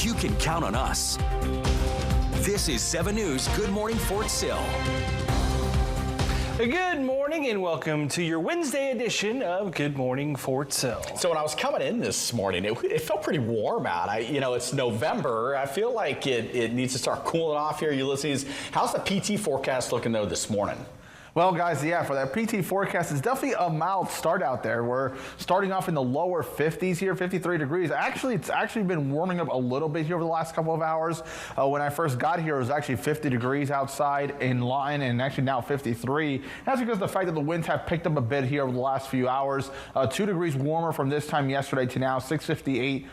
you can count on us. This is 7 News Good Morning Fort Sill. Good morning and welcome to your Wednesday edition of Good Morning Fort Sill. So when I was coming in this morning, it felt pretty warm out. It's November. I feel like it needs to start cooling off here, Ulysses. How's the PT forecast looking though this morning? Well, guys, yeah, for that PT forecast, it's definitely a mild start out there. We're starting off in the lower 50s here, 53 degrees. Actually, it's actually been warming up a little bit here over the last couple of hours. When I first got here, it was actually 50 degrees outside in line, and actually now 53. That's because of the fact that the winds have picked up a bit here over the last few hours. 2 degrees warmer from this time yesterday to now, 6:58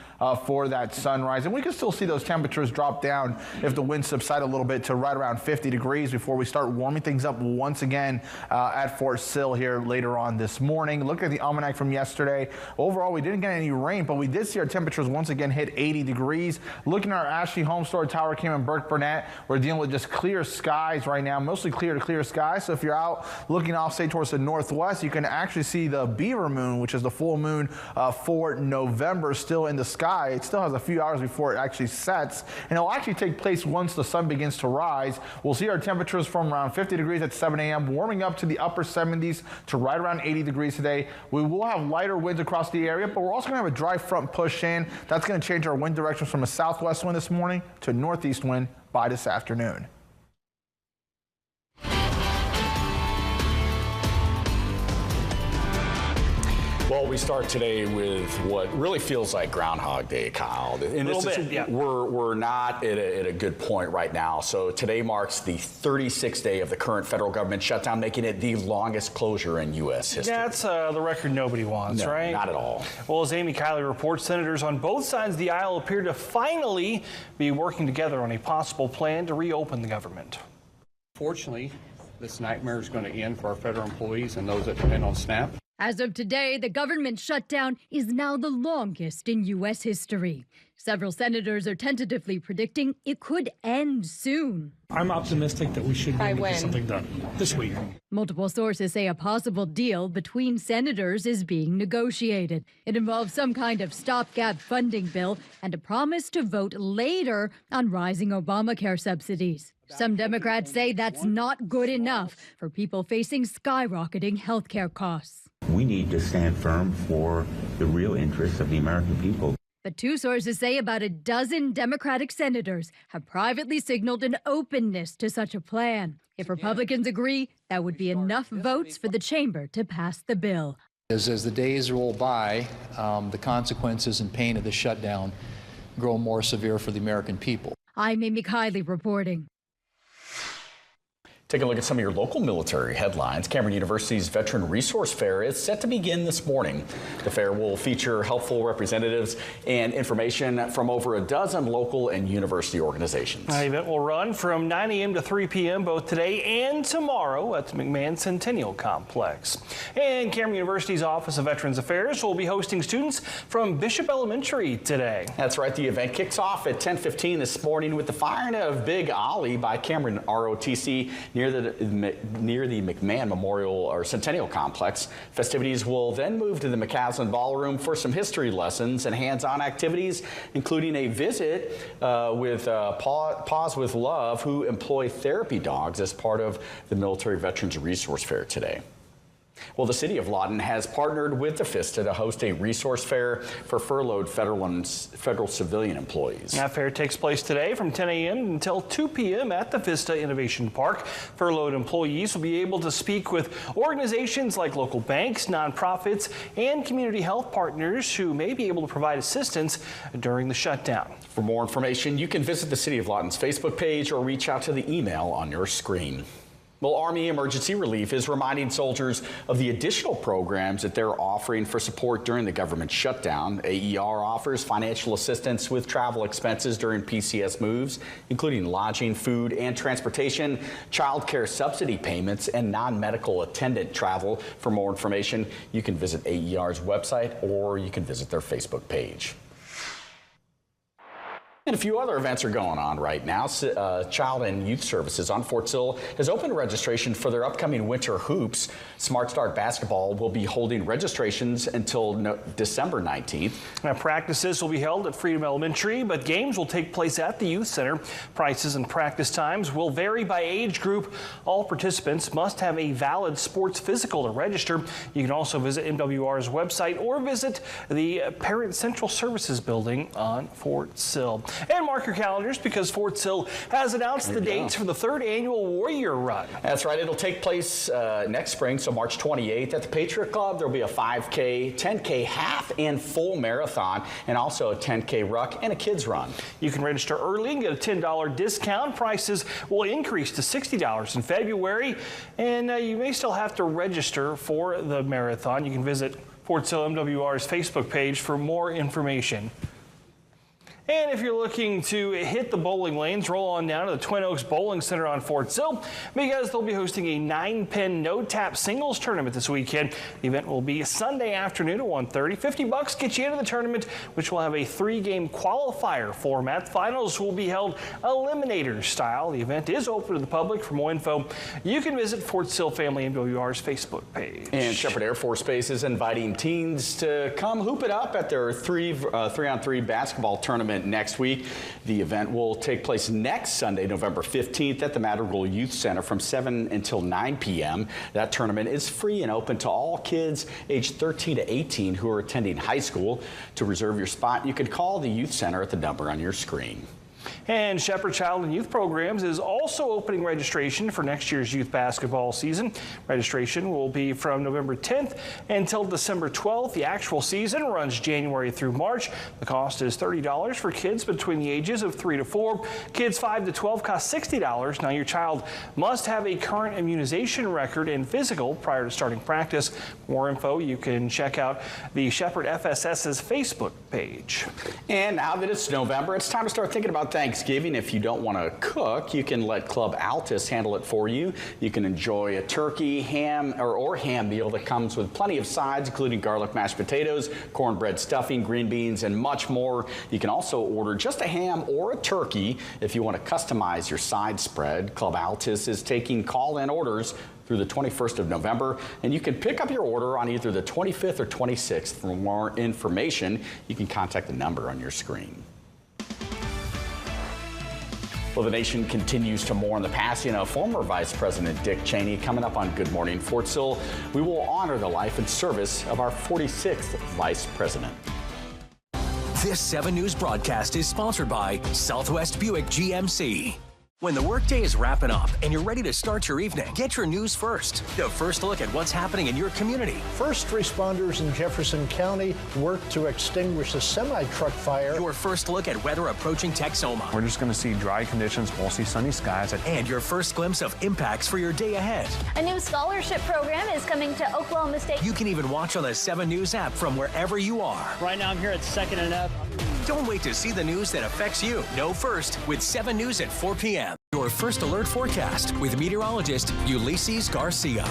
for that sunrise. And we can still see those temperatures drop down if the winds subside a little bit to right around 50 degrees before we start warming things up once again at Fort Sill here later on this morning. Look at the almanac from yesterday. Overall, we didn't get any rain, but we did see our temperatures once again hit 80 degrees. Looking at our Ashley Home Store Tower Cam and Burke Burnett, we're dealing with just clear skies right now, mostly clear to clear skies. So if you're out looking off, say, towards the northwest, you can actually see the beaver moon, which is the full moon for November, still in the sky. It still has a few hours before it actually sets, and it'll actually take place once the sun begins to rise. We'll see our temperatures from around 50 degrees at 7 a.m., warming up to the upper 70s to right around 80 degrees today. We will have lighter winds across the area, but we're also going to have a dry front push in. That's going to change our wind directions from a southwest wind this morning to a northeast wind by this afternoon. Well, we start today with what really feels like Groundhog Day, Kyle. And we're not at a good point right now. So today marks the 36th day of the current federal government shutdown, making it the longest closure in U.S. history. That's the record nobody wants, no, right? Not at all. Well, as Amy Kiley reports, senators on both sides of the aisle appear to finally be working together on a possible plan to reopen the government. Fortunately, this nightmare is going to end for our federal employees and those that depend on SNAP. As of today, the government shutdown is now the longest in U.S. history. Several senators are tentatively predicting it could end soon. I'm optimistic that we should be able to get something done this week. Multiple sources say a possible deal between senators is being negotiated. It involves some kind of stopgap funding bill and a promise to vote later on rising Obamacare subsidies. Some Democrats say that's not good enough for people facing skyrocketing health care costs. We need to stand firm for the real interests of the American people. But two sources say about a dozen Democratic senators have privately signaled an openness to such a plan. If Republicans agree, that would be enough votes for the chamber to pass the bill. As the days roll by, the consequences and pain of the shutdown grow more severe for the American people. I'm Amy Kiley reporting. Take a look at some of your local military headlines. Cameron University's Veteran Resource Fair is set to begin this morning. The fair will feature helpful representatives and information from over a dozen local and university organizations. The event will run from 9 a.m. to 3 p.m. both today and tomorrow at the McMahon Centennial Complex. And Cameron University's Office of Veterans Affairs will be hosting students from Bishop Elementary today. That's right. The event kicks off at 10:15 this morning with the firing of Big Ollie by Cameron ROTC near the McMahon Memorial or Centennial Complex. Festivities will then move to the McCaslin Ballroom for some history lessons and hands-on activities, including a visit with Paws with Love, who employ therapy dogs as part of the Military Veterans Resource Fair today. Well, the city of Lawton has partnered with the FISTA to host a resource fair for furloughed federal civilian employees. That fair takes place today from 10 a.m. until 2 p.m. at the FISTA Innovation Park. Furloughed employees will be able to speak with organizations like local banks, nonprofits, and community health partners who may be able to provide assistance during the shutdown. For more information, you can visit the City of Lawton's Facebook page or reach out to the email on your screen. Well, Army Emergency Relief is reminding soldiers of the additional programs that they're offering for support during the government shutdown. AER offers financial assistance with travel expenses during PCS moves, including lodging, food, and transportation, child care subsidy payments, and non-medical attendant travel. For more information, you can visit AER's website or you can visit their Facebook page. And a few other events are going on right now. Child and Youth Services on Fort Sill has opened registration for their upcoming winter hoops. Smart Start Basketball will be holding registrations until December 19th. Now, practices will be held at Freedom Elementary, but games will take place at the Youth Center. Prices and practice times will vary by age group. All participants must have a valid sports physical to register. You can also visit MWR's website or visit the Parent Central Services building on Fort Sill. And mark your calendars because Fort Sill has announced the dates for the 3rd annual Warrior Run. That's right. It'll take place next spring, so March 28th at the Patriot Club. There'll be a 5K, 10K half and full marathon, and also a 10K ruck and a kids run. You can register early and get a $10 discount. Prices will increase to $60 in February, and you may still have to register for the marathon. You can visit Fort Sill MWR's Facebook page for more information. And if you're looking to hit the bowling lanes, roll on down to the Twin Oaks Bowling Center on Fort Sill because they'll be hosting a 9-pin no-tap singles tournament this weekend. The event will be Sunday afternoon at 1:30. $50 gets you into the tournament, which will have a 3-game qualifier format. Finals will be held eliminator style. The event is open to the public. For more info, you can visit Fort Sill Family MWR's Facebook page. And Shepherd Air Force Base is inviting teens to come hoop it up at their 3-on-3 basketball tournament next week. The event will take place next Sunday, November 15th at the Madrigal Youth Center from 7 until 9 p.m. That tournament is free and open to all kids aged 13 to 18 who are attending high school. To reserve your spot, you can call the Youth Center at the number on your screen. And Shepherd Child and Youth Programs is also opening registration for next year's youth basketball season. Registration will be from November 10th until December 12th. The actual season runs January through March. The cost is $30 for kids between the ages of 3 to 4. Kids 5 to 12 cost $60. Now, your child must have a current immunization record and physical prior to starting practice. For more info, you can check out the Shepherd FSS's Facebook page. And now that it's November, it's time to start thinking about Thanksgiving. If you don't want to cook, you can let Club Altus handle it for you. You can enjoy a turkey, ham, or ham meal that comes with plenty of sides, including garlic mashed potatoes, cornbread stuffing, green beans, and much more. You can also order just a ham or a turkey if you want to customize your side spread. Club Altus is taking call-in orders through the 21st of November, and you can pick up your order on either the 25th or 26th. For more information, you can contact the number on your screen. Well, the nation continues to mourn the passing of former Vice President Dick Cheney. Coming up on Good Morning Fort Sill, we will honor the life and service of our 46th Vice President. This 7 News broadcast is sponsored by Southwest Buick GMC. When the workday is wrapping up and you're ready to start your evening, get your news first. The first look at what's happening in your community. First responders in Jefferson County worked to extinguish a semi-truck fire. Your first look at weather approaching Texoma. We're just going to see dry conditions, mostly sunny skies. And your first glimpse of impacts for your day ahead. A new scholarship program is coming to Oklahoma State. You can even watch on the 7 News app from wherever you are. Right now I'm here at 2nd and F. Don't wait to see the news that affects you. Know first with 7 News at 4 p.m. Your first alert forecast with meteorologist Ulysses Garcia.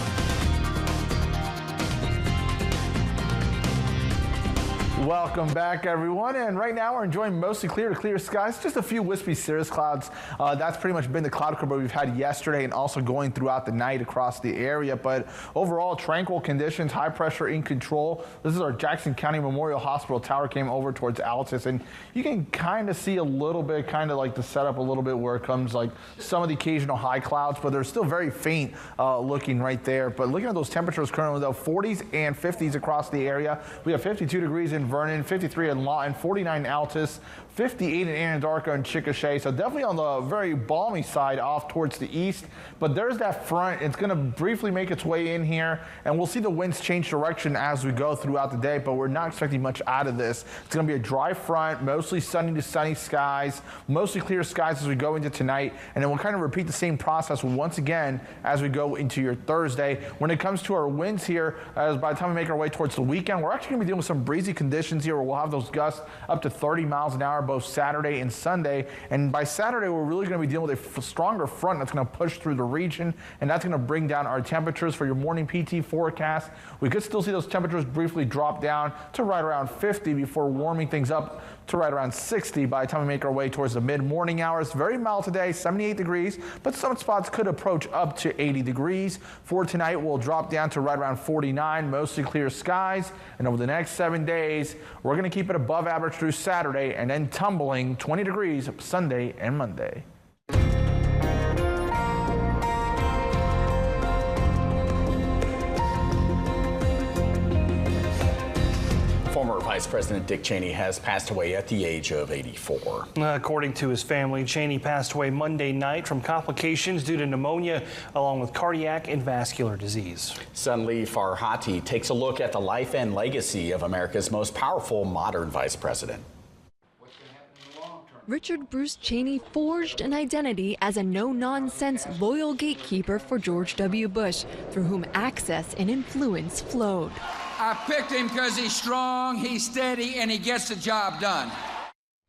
Welcome back, everyone. And right now we're enjoying mostly clear to clear skies. Just a few wispy cirrus clouds. That's pretty much been the cloud cover we've had yesterday and also going throughout the night across the area. But overall, tranquil conditions, high pressure in control. This is our Jackson County Memorial Hospital tower came over towards Altus. And you can kind of see a little bit, kind of like the setup a little bit where it comes like some of the occasional high clouds, but they're still very faint looking right there. But looking at those temperatures currently, though, 40s and 50s across the area. We have 52 degrees in Vernon, 53 in Lawton, 49 in Altus, 58 in Anadarko and Chickasha. So definitely on the very balmy side off towards the east. But there's that front. It's going to briefly make its way in here. And we'll see the winds change direction as we go throughout the day. But we're not expecting much out of this. It's going to be a dry front, mostly sunny to sunny skies, mostly clear skies as we go into tonight. And then we'll kind of repeat the same process once again as we go into your Thursday. When it comes to our winds here, as by the time we make our way towards the weekend, we're actually going to be dealing with some breezy conditions here where we'll have those gusts up to 30 miles an hour both Saturday and Sunday. And by Saturday, we're really going to be dealing with a stronger front that's going to push through the region, and that's going to bring down our temperatures for your morning PT forecast. We could still see those temperatures briefly drop down to right around 50 before warming things up to right around 60 by the time we make our way towards the mid-morning hours. Very mild today, 78 degrees, but some spots could approach up to 80 degrees. For tonight, we'll drop down to right around 49, mostly clear skies. And over the next 7 days, we're going to keep it above average through Saturday and then tumbling 20 degrees Sunday and Monday. Former Vice President Dick Cheney has passed away at the age of 84. According to his family, Cheney passed away Monday night from complications due to pneumonia, along with cardiac and vascular disease. Sunli Farhati takes a look at the life and legacy of America's most powerful modern vice president. Richard Bruce Cheney forged an identity as a no-nonsense, loyal gatekeeper for George W. Bush, through whom access and influence flowed. I picked him because he's strong, he's steady, and he gets the job done.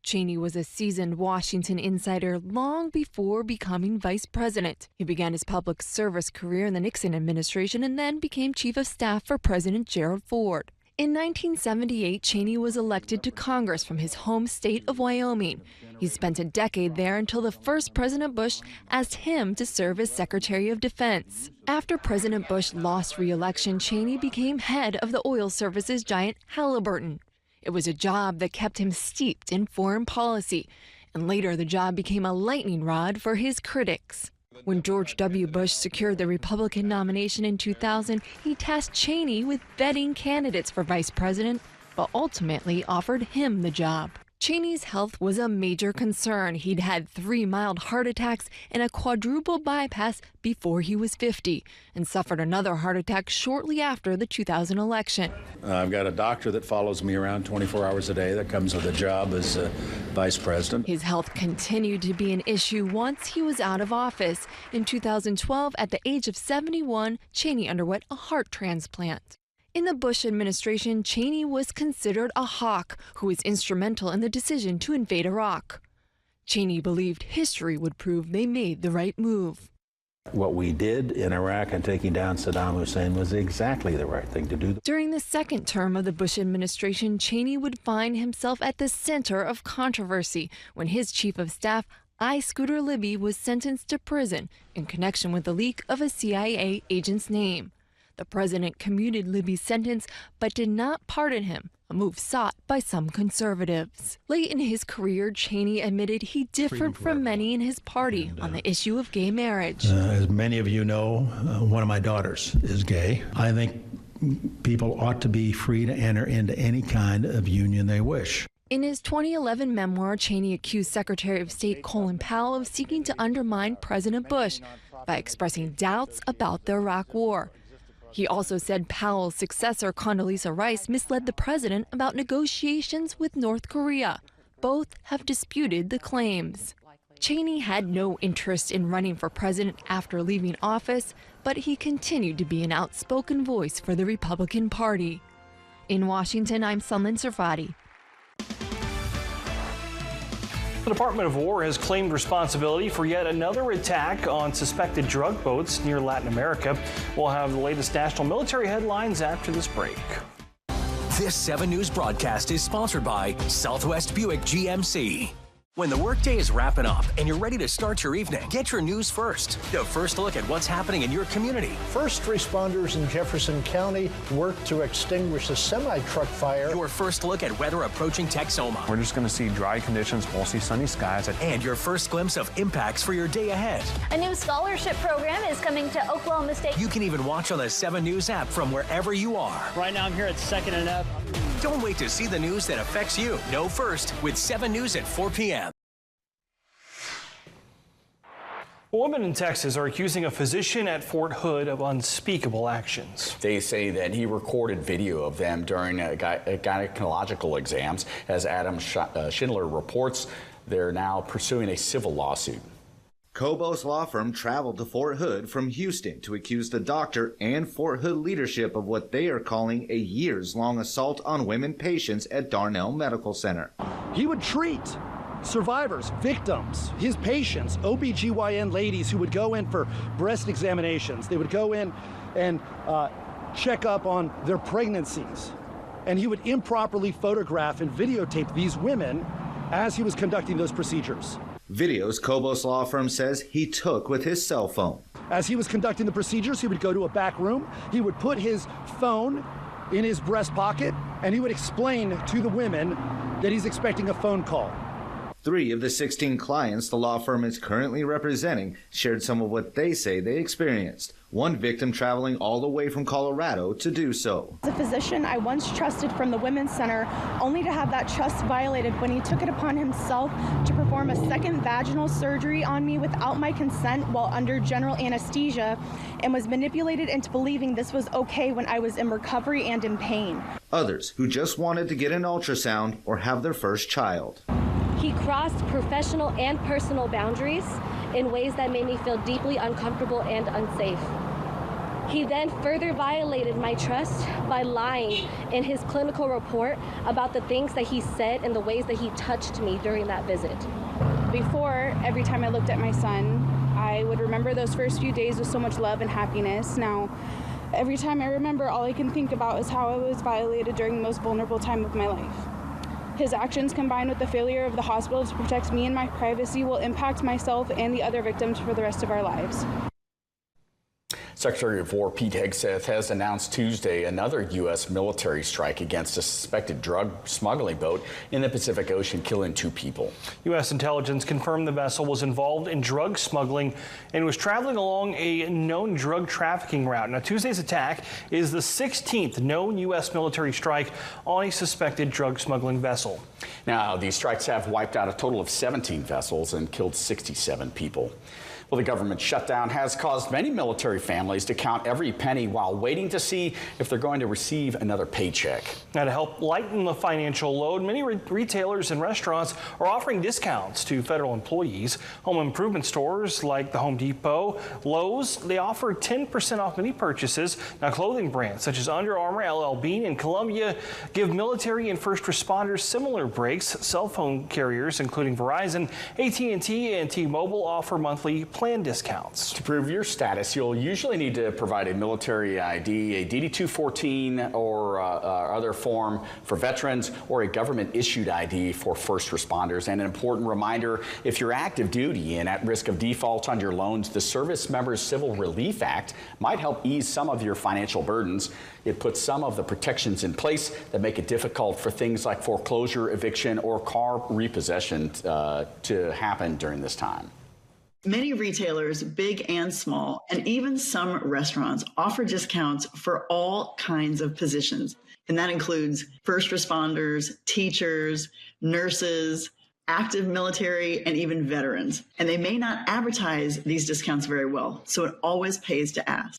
Cheney was a seasoned Washington insider long before becoming vice president. He began his public service career in the Nixon administration and then became chief of staff for President Gerald Ford. In 1978, Cheney was elected to Congress from his home state of Wyoming. He spent a decade there until the first President Bush asked him to serve as Secretary of Defense. After President Bush lost re-election, Cheney became head of the oil services giant Halliburton. It was a job that kept him steeped in foreign policy, and later the job became a lightning rod for his critics. When George W. Bush secured the Republican nomination in 2000, he tasked Cheney with vetting candidates for vice president, but ultimately offered him the job. Cheney's health was a major concern. He'd had 3 mild heart attacks and a quadruple bypass before he was 50, and suffered another heart attack shortly after the 2000 election. I've got a doctor that follows me around 24 hours a day that comes with a job as vice president. His health continued to be an issue once he was out of office. In 2012, at the age of 71, Cheney underwent a heart transplant. In the Bush administration, Cheney was considered a hawk who was instrumental in the decision to invade Iraq. Cheney believed history would prove they made the right move. What we did in Iraq and taking down Saddam Hussein was exactly the right thing to do. During the second term of the Bush administration, Cheney would find himself at the center of controversy when his chief of staff, I. Scooter Libby, was sentenced to prison in connection with the leak of a CIA agent's name. The president commuted Libby's sentence but did not pardon him, a move sought by some conservatives. Late in his career, Cheney admitted he differed from many in his party on the issue of gay marriage. As many of you know, one of my daughters is gay. I think people ought to be free to enter into any kind of union they wish. In his 2011 memoir, Cheney accused Secretary of State Colin Powell of seeking to undermine President Bush by expressing doubts about the Iraq War. He also said Powell's successor, Condoleezza Rice, misled the president about negotiations with North Korea. Both have disputed the claims. Cheney had no interest in running for president after leaving office, but he continued to be an outspoken voice for the Republican Party. In Washington, I'm Sunlin Sarfati. The Department of War has claimed responsibility for yet another attack on suspected drug boats near Latin America. We'll have the latest national military headlines after this break. This 7 News broadcast is sponsored by Southwest Buick GMC. When the workday is wrapping up and you're ready to start your evening, get your news first. The first look at what's happening in your community. First responders in Jefferson County worked to extinguish a semi-truck fire. Your first look at weather approaching Texoma. We're just going to see dry conditions, mostly sunny skies. And your first glimpse of impacts for your day ahead. A new scholarship program is coming to Oklahoma State. You can even watch on the 7 News app from wherever you are. Right now I'm here at 2nd and Up. Don't wait to see the news that affects you. Know first with 7 News at 4 p.m. Women in Texas are accusing a physician at Fort Hood of unspeakable actions. They say that he recorded video of them during gynecological exams. As Adam Schindler reports, they're now pursuing a civil lawsuit. Kobos law firm traveled to Fort Hood from Houston to accuse the doctor and Fort Hood leadership of what they are calling a years-long assault on women patients at Darnell Medical Center. He would treat survivors, victims, his patients, OBGYN ladies who would go in for breast examinations. They would go in and check up on their pregnancies. and he would improperly photograph and videotape these women as he was conducting those procedures. Videos Kobos law firm says he took with his cell phone. As he was conducting the procedures, he would go to a back room, he would put his phone in his breast pocket, and he would explain to the women that he's expecting a phone call. 3 of the 16 clients the law firm is currently representing shared some of what they say they experienced. One victim traveling all the way from Colorado to do so. As a physician I once trusted from the Women's Center, only to have that trust violated when he took it upon himself to perform a second vaginal surgery on me without my consent while under general anesthesia, and was manipulated into believing this was okay when I was in recovery and in pain. Others who just wanted to get an ultrasound or have their first child. He crossed professional and personal boundaries in ways that made me feel deeply uncomfortable and unsafe. He then further violated my trust by lying in his clinical report about the things that he said and the ways that he touched me during that visit. Before, every time I looked at my son, I would remember those first few days with so much love and happiness. Now, every time I remember, all I can think about is how I was violated during the most vulnerable time of my life. His actions, combined with the failure of the hospital to protect me and my privacy, will impact myself and the other victims for the rest of our lives. Secretary of War Pete Hegseth has announced Tuesday another U.S. military strike against a suspected drug smuggling boat in the Pacific Ocean, killing 2 people. U.S. intelligence confirmed the vessel was involved in drug smuggling and was traveling along a known drug trafficking route. Now, Tuesday's attack is the 16th known U.S. military strike on a suspected drug smuggling vessel. Now, these strikes have wiped out a total of 17 vessels and killed 67 people. Well, the government shutdown has caused many military families to count every penny while waiting to see if they're going to receive another paycheck. Now, to help lighten the financial load, many retailers and restaurants are offering discounts to federal employees. Home improvement stores like the Home Depot, Lowe's, they offer 10% off many purchases. Now, clothing brands such as Under Armour, LL Bean, and Columbia give military and first responders similar breaks. Cell phone carriers, including Verizon, AT&T, and T-Mobile, offer monthly plan discounts. To prove your status, you'll usually need to provide a military ID, a DD-214 or other form for veterans, or a government-issued ID for first responders. And an important reminder, if you're active duty and at risk of default on your loans, the Service Members Civil Relief Act might help ease some of your financial burdens. It puts some of the protections in place that make it difficult for things like foreclosure, eviction, or car repossession to happen during this time. Many retailers, big and small, and even some restaurants offer discounts for all kinds of positions. And that includes first responders, teachers, nurses, active military, and even veterans. And they may not advertise these discounts very well, so it always pays to ask.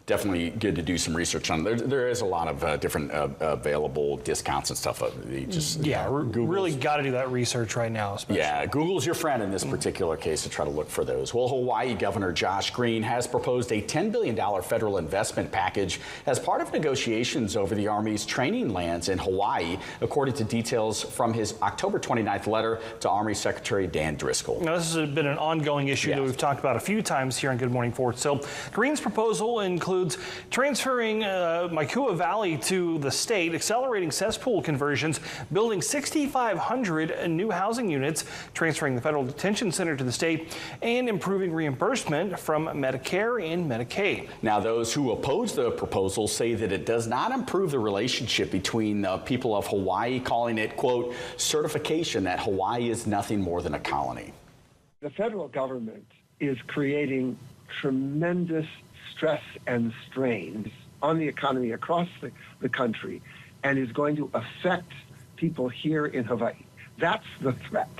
Definitely good to do some research on. There is a lot of different available discounts and stuff. Really got to do that research right now. Especially. Yeah, Google's your friend in this particular case to try to look for those. Well, Hawaii Governor Josh Green has proposed a $10 billion federal investment package as part of negotiations over the Army's training lands in Hawaii, according to details from his October 29th letter to Army Secretary Dan Driscoll. Now, this has been an ongoing issue that we've talked about a few times here on Good Morning Fort Sill. Green's proposal includes transferring Maikua Valley to the state, accelerating cesspool conversions, building 6,500 new housing units, transferring the federal detention center to the state, and improving reimbursement from Medicare and Medicaid. Now, those who oppose the proposal say that it does not improve the relationship between the people of Hawaii, calling it, quote, certification that Hawaii is nothing more than a colony. The federal government is creating tremendous stress and strains on the economy across the country, and is going to affect people here in Hawaii. That's the threat.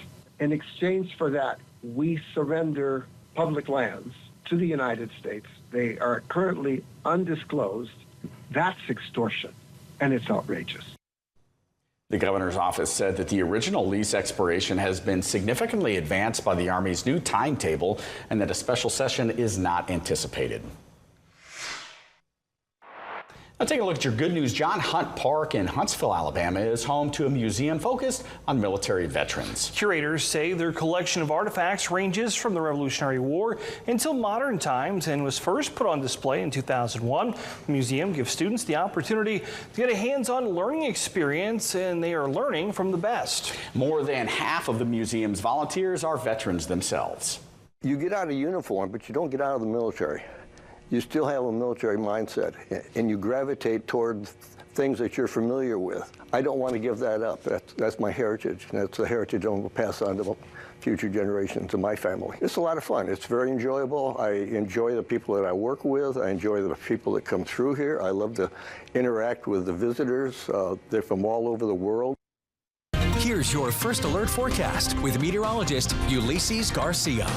In exchange for that, we surrender public lands to the United States. They are currently undisclosed. That's extortion, and it's outrageous. The governor's office said that the original lease expiration has been significantly advanced by the Army's new timetable and that a special session is not anticipated. Now take a look at your good news. John Hunt Park in Huntsville, Alabama is home to a museum focused on military veterans. Curators say their collection of artifacts ranges from the Revolutionary War until modern times and was first put on display in 2001. The museum gives students the opportunity to get a hands-on learning experience, and they are learning from the best. More than half of the museum's volunteers are veterans themselves. You get out of uniform, but you don't get out of the military. You still have a military mindset, and you gravitate toward things that you're familiar with. I don't want to give that up. That's my heritage, and that's the heritage I'm going to pass on to future generations of my family. It's a lot of fun. It's very enjoyable. I enjoy the people that I work with. I enjoy the people that come through here. I love to interact with the visitors. They're from all over the world. Here's your First Alert forecast with meteorologist Ulysses Garcia.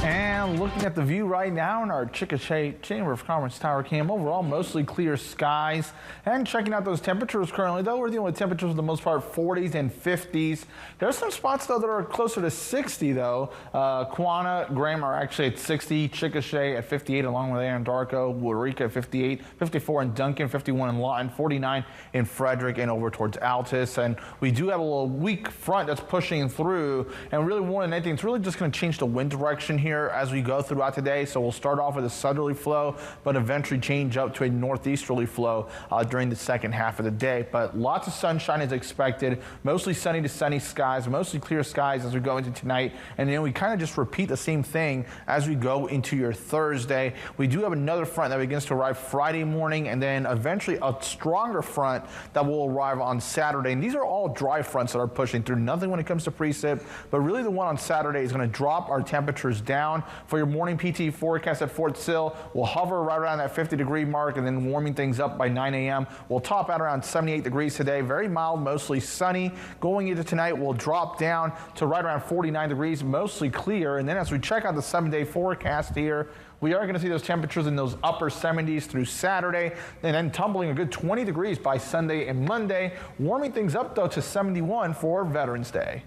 And looking at the view right now in our Chickasha Chamber of Commerce Tower cam, overall mostly clear skies. And checking out those temperatures currently, though, we're dealing with temperatures for the most part 40s and 50s. There's some spots, though, that are closer to 60, though. Quanah, Graham are actually at 60, Chickasha at 58, along with Anadarko, Waurika at 58, 54 in Duncan, 51 in Lawton, 49 in Frederick, and over towards Altus. And we do have a little weak front that's pushing through, and really more than anything, it's really just going to change the wind direction here as we go throughout today. So we'll start off with a southerly flow, but eventually change up to a northeasterly flow during the second half of the day. But lots of sunshine is expected, mostly sunny to sunny skies, mostly clear skies as we go into tonight. And then we kind of just repeat the same thing as we go into your Thursday. We do have another front that begins to arrive Friday morning, and then eventually a stronger front that will arrive on Saturday. And these are all dry fronts that are pushing through. Nothing when it comes to precip, but really the one on Saturday is going to drop our temperatures down. For your morning PT forecast at Fort Sill, we'll hover right around that 50-degree mark, and then warming things up by 9 a.m. We'll top out around 78 degrees today. Very mild, mostly sunny. Going into tonight, we'll drop down to right around 49 degrees, mostly clear. And then as we check out the 7-day forecast here, we are going to see those temperatures in those upper 70s through Saturday, and then tumbling a good 20 degrees by Sunday and Monday. Warming things up, though, to 71 for Veterans Day.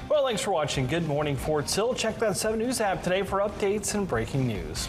Well, thanks for watching Good Morning Fort Sill. Check that 7 News app today for updates and breaking news.